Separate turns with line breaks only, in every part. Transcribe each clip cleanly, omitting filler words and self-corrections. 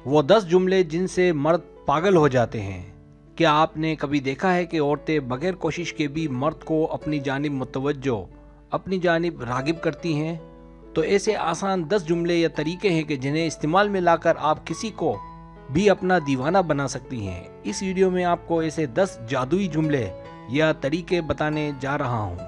वो 10 जुमले जिनसे मर्द पागल हो जाते हैं। क्या आपने कभी देखा है कि औरतें बगैर कोशिश के भी मर्द को अपनी जानिब मुतवज्जो, अपनी जानिब रागिब करती हैं? तो ऐसे आसान 10 जुमले या तरीके हैं कि जिन्हें इस्तेमाल में लाकर आप किसी को भी अपना दीवाना बना सकती हैं। इस वीडियो में आपको ऐसे 10 जादुई जुमले या तरीके बताने जा रहा हूँ।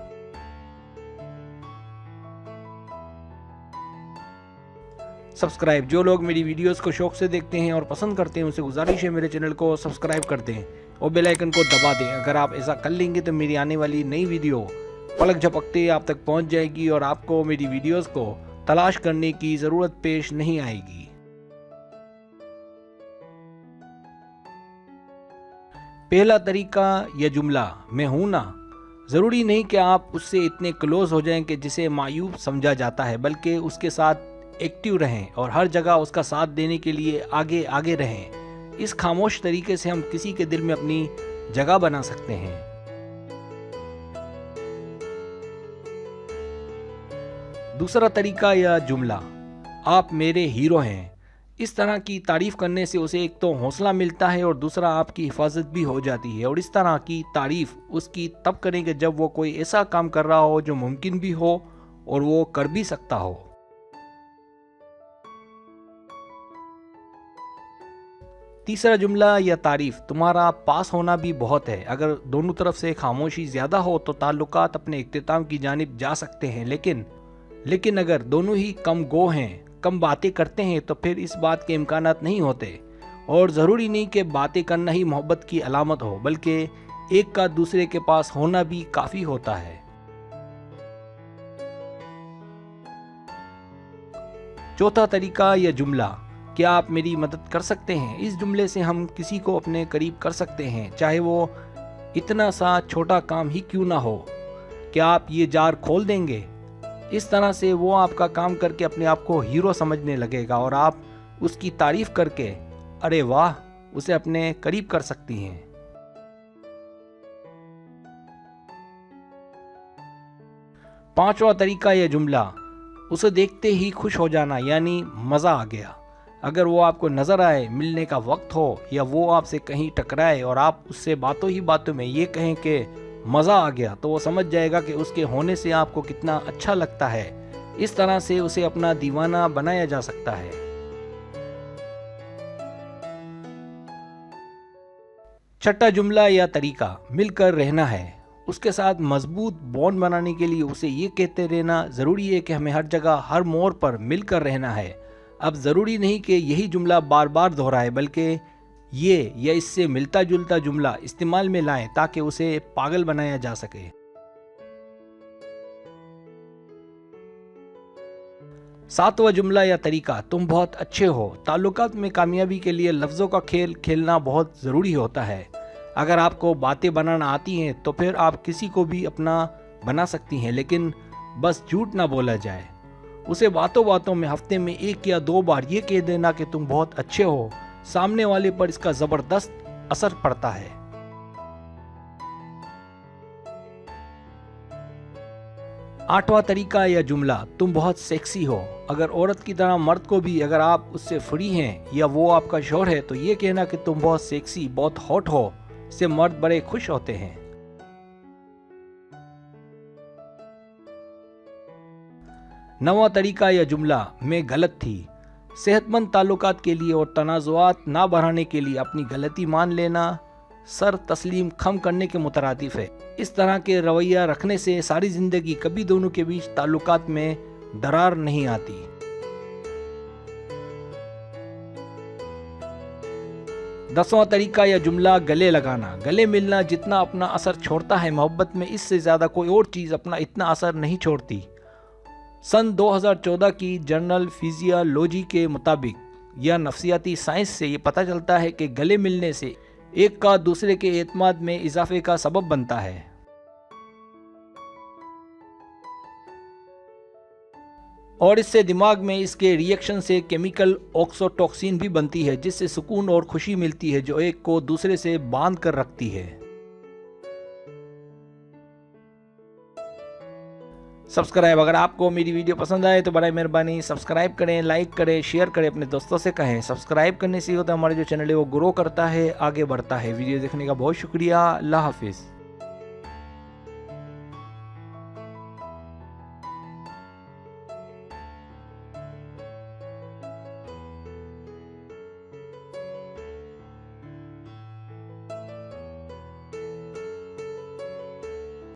सब्सक्राइब, जो लोग मेरी वीडियोस को शौक से देखते हैं और पसंद करते हैं उनसे गुजारिश है मेरे चैनल को सब्सक्राइब कर दें और बेल आइकन को दबा दें। अगर आप ऐसा कर लेंगे तो मेरी आने वाली नई वीडियो पलक झपकते आप तक पहुंच जाएगी और आपको मेरी वीडियोस को तलाश करने की ज़रूरत पेश नहीं आएगी। पहला तरीका या जुमला, मैं हूं ना। ज़रूरी नहीं कि आप उससे इतने क्लोज हो जाएं कि जिसे मायूब समझा जाता है, बल्कि उसके साथ एक्टिव रहें और हर जगह उसका साथ देने के लिए आगे आगे रहें। इस खामोश तरीके से हम किसी के दिल में अपनी जगह बना सकते हैं। दूसरा तरीका या जुमला, आप मेरे हीरो हैं। इस तरह की तारीफ करने से उसे एक तो हौसला मिलता है और दूसरा आपकी हिफाजत भी हो जाती है। और इस तरह की तारीफ उसकी तब करेंगे जब वो कोई ऐसा काम कर रहा हो जो मुमकिन भी हो और वो कर भी सकता हो। तीसरा जुमला या तारीफ, तुम्हारा पास होना भी बहुत है। अगर दोनों तरफ से खामोशी ज्यादा हो तो ताल्लुकात अपने इख्तिताम की जानिब जा सकते हैं, लेकिन अगर दोनों ही कम गो हैं, कम बातें करते हैं, तो फिर इस बात के इम्कानात नहीं होते। और ज़रूरी नहीं कि बातें करना ही मोहब्बत की अलामत हो, बल्कि एक का दूसरे के पास होना भी काफ़ी होता है। चौथा तरीका या जुमला, क्या आप मेरी मदद कर सकते हैं। इस जुमले से हम किसी को अपने करीब कर सकते हैं, चाहे वो इतना सा छोटा काम ही क्यों ना हो। क्या आप ये जार खोल देंगे? इस तरह से वो आपका काम करके अपने आप को हीरो समझने लगेगा और आप उसकी तारीफ करके अरे वाह उसे अपने करीब कर सकती हैं। पांचवा तरीका या जुमला, उसे देखते ही खुश हो जाना, यानी मज़ा आ गया। अगर वो आपको नज़र आए, मिलने का वक्त हो या वो आपसे कहीं टकराए और आप उससे बातों ही बातों में ये कहें कि मज़ा आ गया, तो वो समझ जाएगा कि उसके होने से आपको कितना अच्छा लगता है। इस तरह से उसे अपना दीवाना बनाया जा सकता है। छठा जुमला या तरीका, मिलकर रहना है। उसके साथ मजबूत बॉन्ड बनाने के लिए उसे ये कहते रहना ज़रूरी है कि हमें हर जगह हर मोड़ पर मिलकर रहना है। अब ज़रूरी नहीं कि यही जुमला बार बार दोहराए, बल्कि ये या इससे मिलता जुलता जुमला इस्तेमाल में लाएं ताकि उसे पागल बनाया जा सके। सातवां जुमला या तरीका, तुम बहुत अच्छे हो। ताल्लुकात में कामयाबी के लिए लफ्ज़ों का खेल खेलना बहुत ज़रूरी होता है। अगर आपको बातें बनाना आती हैं तो फिर आप किसी को भी अपना बना सकती हैं, लेकिन बस झूठ ना बोला जाए। उसे बातों बातों में हफ्ते में 1 या 2 बार ये कह देना कि तुम बहुत अच्छे हो। सामने वाले पर इसका जबरदस्त असर पड़ता है। आठवां तरीका या जुमला, तुम बहुत सेक्सी हो। अगर औरत की तरह मर्द को भी अगर आप उससे फ्री हैं या वो आपका शौहर है तो ये कहना कि तुम बहुत सेक्सी, बहुत हॉट हो, से मर्द बड़े खुश होते हैं। नवा तरीका या जुमला, मैं गलत थी। सेहतमंद ताल्लुकात के लिए और तनाज़ुआत ना बढ़ाने के लिए अपनी गलती मान लेना सर तस्लीम खम करने के मुतरादिफ है। इस तरह के रवैया रखने से सारी ज़िंदगी कभी दोनों के बीच ताल्लुकात में दरार नहीं आती। दसवां तरीका या जुमला, गले लगाना। गले मिलना जितना अपना असर छोड़ता है मोहब्बत में, इससे ज़्यादा कोई और चीज़ अपना इतना असर नहीं छोड़ती। सन 2014 की जर्नल फिजियोलॉजी के मुताबिक या नफ्सियाती साइंस से ये पता चलता है कि गले मिलने से एक का दूसरे के एतमाद में इजाफे का सबब बनता है। और इससे दिमाग में इसके रिएक्शन से केमिकल ऑक्सीटोसिन भी बनती है, जिससे सुकून और खुशी मिलती है, जो एक को दूसरे से बांध कर रखती है। सब्सक्राइब। अगर आपको मेरी वीडियो पसंद आए तो बड़ी मेहरबानी सब्सक्राइब करें, लाइक करें, शेयर करें, अपने दोस्तों से कहें। सब्सक्राइब करने से होता है हमारा जो चैनल है वो ग्रो करता है, आगे बढ़ता है। वीडियो देखने का बहुत शुक्रिया। अल्लाह हाफिज़।